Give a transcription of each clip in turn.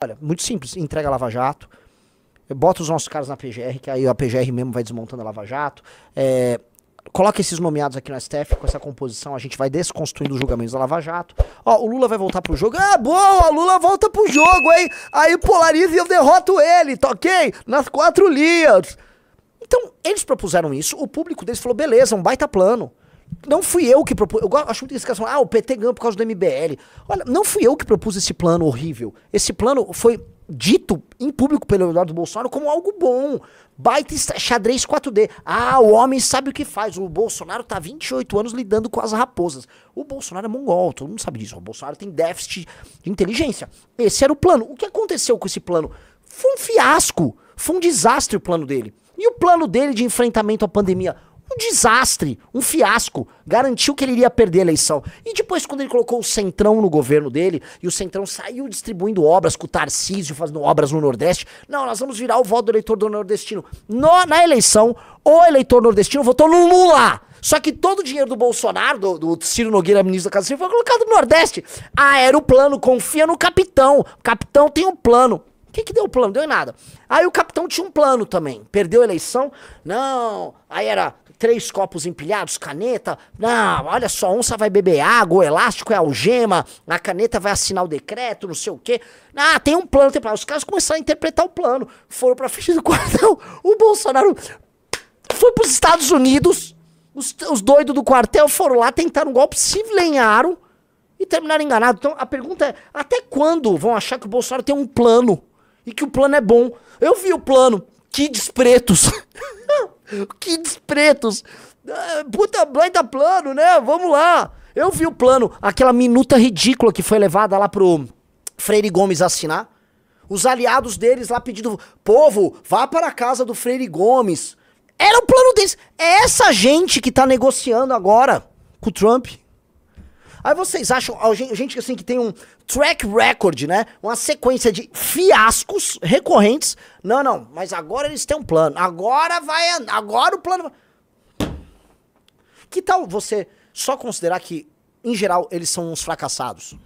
Olha, muito simples, entrega a Lava Jato, bota os nossos caras na PGR, que aí a PGR mesmo vai desmontando a Lava Jato, coloca esses nomeados aqui no STF, com essa composição a gente vai desconstruindo os julgamentos da Lava Jato. Ó, o Lula vai voltar pro jogo, boa, o Lula volta pro jogo, hein, aí polariza e eu derroto ele, tá ok? Nas 4 linhas. Então, eles propuseram isso, o público deles falou, beleza, um baita plano. Não fui eu que propus, eu acho muito que esse cara o PT ganhou por causa do MBL. Olha, não fui eu que propus esse plano horrível. Esse plano foi dito em público pelo Eduardo Bolsonaro como algo bom. Baita xadrez 4D. O homem sabe o que faz. O Bolsonaro tá há 28 anos lidando com as raposas. O Bolsonaro é mongol, todo mundo sabe disso. O Bolsonaro tem déficit de inteligência. Esse era o plano. O que aconteceu com esse plano? Foi um fiasco. Foi um desastre o plano dele. E o plano dele de enfrentamento à pandemia? Um desastre, um fiasco, garantiu que ele iria perder a eleição. E depois quando ele colocou o Centrão no governo dele, e o Centrão saiu distribuindo obras com o Tarcísio, fazendo obras no Nordeste, não, nós vamos virar o voto do eleitor do nordestino. Na eleição, o eleitor nordestino votou no Lula. Só que todo o dinheiro do Bolsonaro, do Ciro Nogueira, ministro da Casa Civil, foi colocado no Nordeste. Era o plano, confia no capitão. O capitão tem um plano. O que deu o plano? Deu em nada. Aí o capitão tinha um plano também. Perdeu a eleição. Não, aí era 3 copos empilhados, caneta. Não, olha só, onça vai beber água, o elástico é algema, a caneta vai assinar o decreto, não sei o quê. Tem um plano, tem plano. Os caras começaram a interpretar o plano. Foram pra frente do quartel. O Bolsonaro foi pros Estados Unidos. Os doidos do quartel foram lá, tentaram um golpe, se lenharam e terminaram enganados. Então a pergunta é, até quando vão achar que o Bolsonaro tem um plano? E que o plano é bom? Eu vi o plano. Que despretos. Que despretos. Puta, baita plano, né? Vamos lá. Eu vi o plano. Aquela minuta ridícula que foi levada lá pro Freire Gomes assinar. Os aliados deles lá pedindo, povo, vá para a casa do Freire Gomes. Era o plano deles. É essa gente que tá negociando agora com o Trump. Aí vocês acham, gente assim que tem um track record, né? Uma sequência de fiascos recorrentes. Não, mas agora eles têm um plano. Agora o plano... Que tal você só considerar que, em geral, eles são uns fracassados?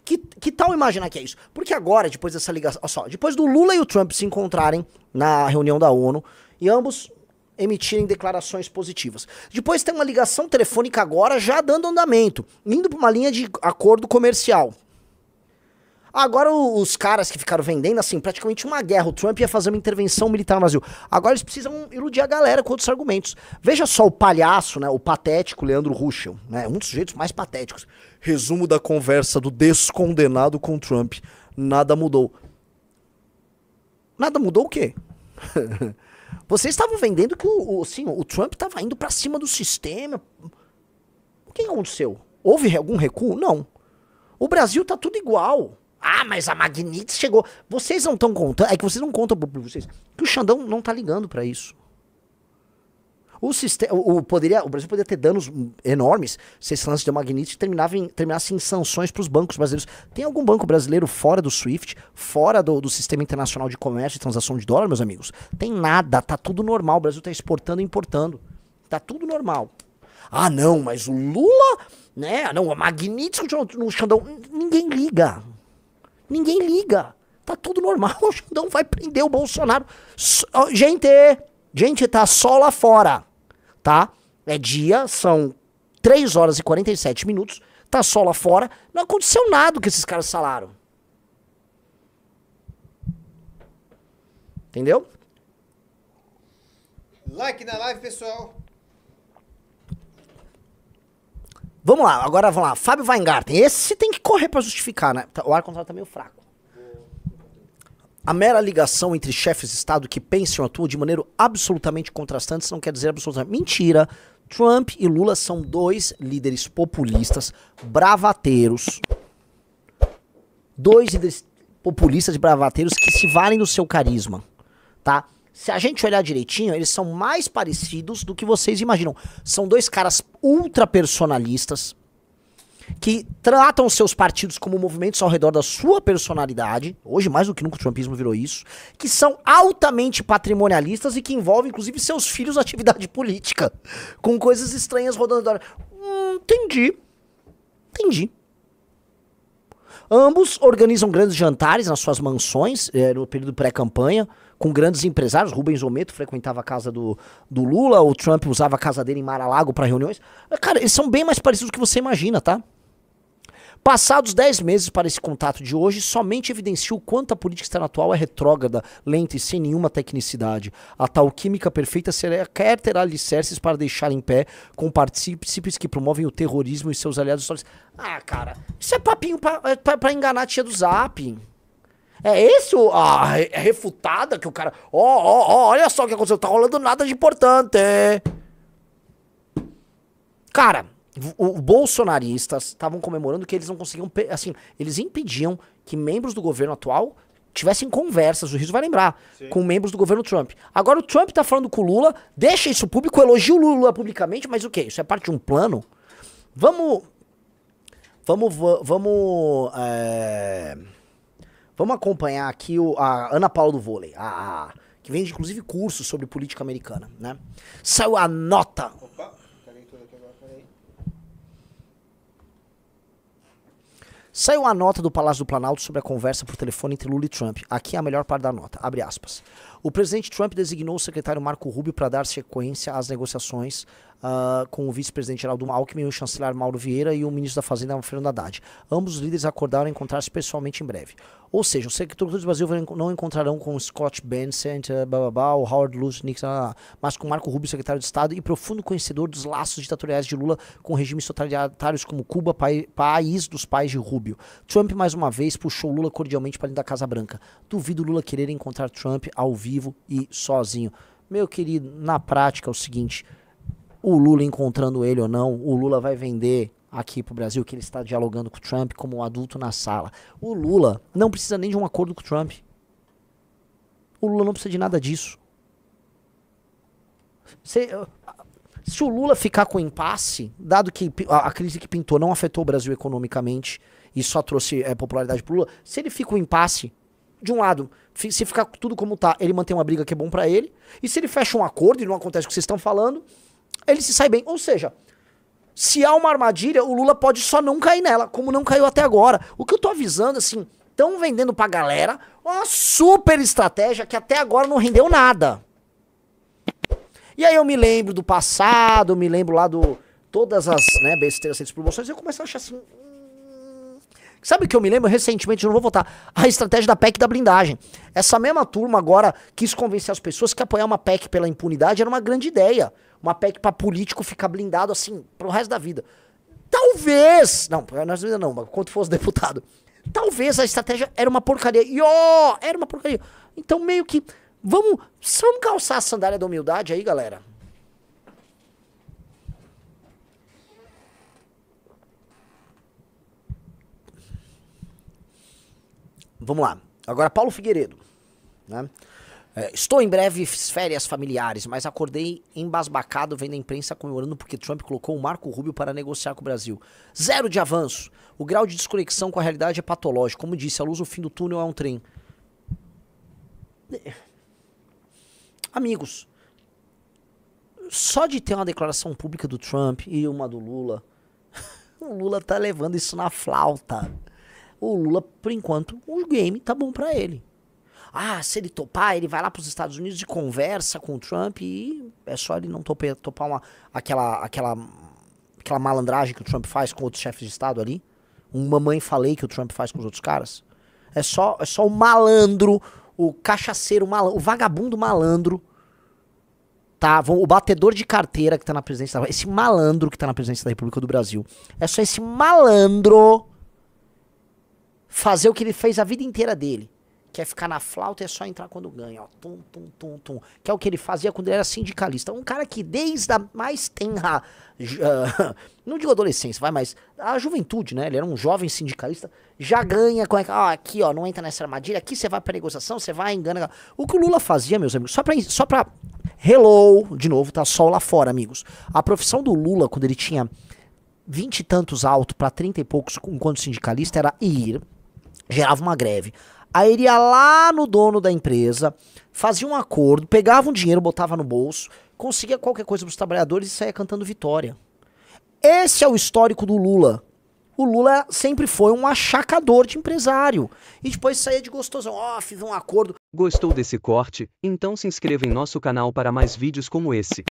Que tal imaginar que é isso? Porque agora, depois dessa ligação... Olha só, depois do Lula e o Trump se encontrarem na reunião da ONU, e ambos emitirem declarações positivas. Depois tem uma ligação telefônica agora já dando andamento, indo para uma linha de acordo comercial. Agora os caras que ficaram vendendo, assim, praticamente uma guerra, o Trump ia fazer uma intervenção militar no Brasil. Agora eles precisam iludir a galera com outros argumentos. Veja só o palhaço, né, o patético Leandro Ruschel, né, um dos sujeitos mais patéticos. Resumo da conversa do descondenado com o Trump. Nada mudou. Nada mudou o quê? Vocês estavam vendendo que o Trump estava indo pra cima do sistema. O que aconteceu? Houve algum recuo? Não. O Brasil tá tudo igual. Mas a Magnitsky chegou. Vocês não estão contando, é que vocês não contam pra vocês, que o Xandão não tá ligando pra isso. O Brasil poderia ter danos enormes se esse lance de Magnitsky terminasse em sanções para os bancos brasileiros. Tem algum banco brasileiro fora do SWIFT, fora do Sistema Internacional de Comércio e Transação de Dólar, meus amigos? Tem nada, tá tudo normal. O Brasil tá exportando e importando. Tá tudo normal. Não, mas o Lula, né? Não, a Magnitsky no Xandão. Ninguém liga. Ninguém liga. Tá tudo normal. O Xandão vai prender o Bolsonaro. Gente, tá só lá fora. Tá? São 3 horas e 47 minutos, tá só lá fora, não aconteceu nada que esses caras falaram. Entendeu? Like na live, pessoal. Vamos lá, Fábio Weingarten, esse tem que correr pra justificar, né? O ar-condicionado tá meio fraco. A mera ligação entre chefes de Estado que pensam e atuam de maneira absolutamente contrastante não quer dizer absolutamente... Mentira! Trump e Lula são 2 líderes populistas, bravateiros. 2 líderes populistas e bravateiros que se valem do seu carisma, tá? Se a gente olhar direitinho, eles são mais parecidos do que vocês imaginam. São 2 caras ultra personalistas, que tratam seus partidos como movimentos ao redor da sua personalidade, hoje mais do que nunca o trumpismo virou isso, que são altamente patrimonialistas e que envolvem inclusive seus filhos na atividade política, com coisas estranhas rodando. Entendi. Ambos organizam grandes jantares nas suas mansões, no período pré-campanha, com grandes empresários. Rubens Ometo frequentava a casa do Lula, o Trump usava a casa dele em Mar-a-Lago para reuniões. Cara, eles são bem mais parecidos do que você imagina, tá? Passados 10 meses para esse contato de hoje, somente evidencia o quanto a política externa atual é retrógrada, lenta e sem nenhuma tecnicidade. A tal química perfeita quer ter alicerces para deixar em pé com partícipes que promovem o terrorismo e seus aliados históricos. Ah, cara, isso é papinho pra enganar a tia do Zap. É esse a refutada que o cara... olha só o que aconteceu, tá rolando nada de importante. Cara... Os bolsonaristas estavam comemorando que eles não conseguiam, assim, eles impediam que membros do governo atual tivessem conversas, o Rizzo vai lembrar, sim, com membros do governo Trump. Agora o Trump tá falando com o Lula, deixa isso público, elogia o Lula publicamente, mas o quê? Isso é parte de um plano? Vamos acompanhar aqui a Ana Paula do Vôlei, que vende inclusive cursos sobre política americana, né? Saiu a nota... Opa, caguei tudo aqui agora, peraí. Saiu a nota do Palácio do Planalto sobre a conversa por telefone entre Lula e Trump. Aqui é a melhor parte da nota, abre aspas. O presidente Trump designou o secretário Marco Rubio para dar sequência às negociações com o vice-presidente Geraldo Alckmin, o chanceler Mauro Vieira e o ministro da Fazenda Fernando Haddad. Ambos os líderes acordaram encontrar-se pessoalmente em breve. Ou seja, os secretores do Brasil não encontrarão com o Scott Bessent, o Howard Lutz, Nixon, mas com Marco Rubio, secretário de Estado e profundo conhecedor dos laços ditatoriais de Lula com regimes totalitários como Cuba, país dos pais de Rubio. Trump, mais uma vez, puxou Lula cordialmente para dentro da Casa Branca. Duvido Lula querer encontrar Trump ao vivo e sozinho. Meu querido, na prática é o seguinte, o Lula encontrando ele ou não, o Lula vai vender aqui pro Brasil que ele está dialogando com o Trump como um adulto na sala. O Lula não precisa nem de um acordo com o Trump. O Lula não precisa de nada disso. Se o Lula ficar com impasse, dado que a crise que pintou não afetou o Brasil economicamente e só trouxe popularidade pro Lula, se ele fica com impasse, de um lado, se ficar tudo como tá, ele mantém uma briga que é bom pra ele, e se ele fecha um acordo e não acontece o que vocês estão falando, ele se sai bem. Ou seja, se há uma armadilha, o Lula pode só não cair nela, como não caiu até agora. O que eu tô avisando, assim, estão vendendo pra galera uma super estratégia que até agora não rendeu nada. E aí eu me lembro do passado, eu me lembro lá do... Todas as besteiras feitas por Bolsonaro, e eu começo a achar assim... Sabe o que eu me lembro recentemente, eu não vou votar, a estratégia da PEC da blindagem. Essa mesma turma agora quis convencer as pessoas que apoiar uma PEC pela impunidade era uma grande ideia. Uma PEC pra político ficar blindado assim pro resto da vida. Talvez, não, pro resto da vida não, mas quando fosse deputado. Talvez a estratégia era uma porcaria. Era uma porcaria. Então meio que, vamos calçar a sandália da humildade aí, galera. Vamos lá. Agora, Paulo Figueiredo, né? Estou em breves férias familiares, mas acordei embasbacado vendo a imprensa comemorando porque Trump colocou o Marco Rubio para negociar com o Brasil. Zero de avanço. O grau de desconexão com a realidade é patológico. Como disse, a luz no fim do túnel é um trem. Amigos, só de ter uma declaração pública do Trump e uma do Lula, o Lula tá levando isso na flauta. O Lula, por enquanto, o game tá bom pra ele. Ah, se ele topar, ele vai lá pros Estados Unidos e conversa com o Trump e é só ele não topar aquela malandragem que o Trump faz com outros chefes de Estado ali. Um mamãe falei que o Trump faz com os outros caras. É só o malandro, o cachaceiro malandro, o vagabundo malandro, tá? O batedor de carteira que tá na presidência da... Esse malandro que tá na presidência da República do Brasil. É só esse malandro fazer o que ele fez a vida inteira dele. Que é ficar na flauta e é só entrar quando ganha, ó. Tum, tum, tum, tum. Que é o que ele fazia quando ele era sindicalista. Um cara que desde a mais tenra... não digo adolescência, mas a juventude, né? Ele era um jovem sindicalista. Já ganha com... aqui, ó, não entra nessa armadilha. Aqui você vai pra negociação, você vai, engana... O que o Lula fazia, meus amigos, só pra... Hello, de novo, tá sol lá fora, amigos. A profissão do Lula, quando ele tinha 20 e tantos alto pra 30 e poucos enquanto sindicalista, era ir... Gerava uma greve. Aí ele ia lá no dono da empresa, fazia um acordo, pegava um dinheiro, botava no bolso, conseguia qualquer coisa pros trabalhadores e saía cantando vitória. Esse é o histórico do Lula O Lula sempre foi um achacador de empresário. E depois saía de gostosão. Fiz um acordo. Gostou desse corte? Então se inscreva em nosso canal para mais vídeos como esse.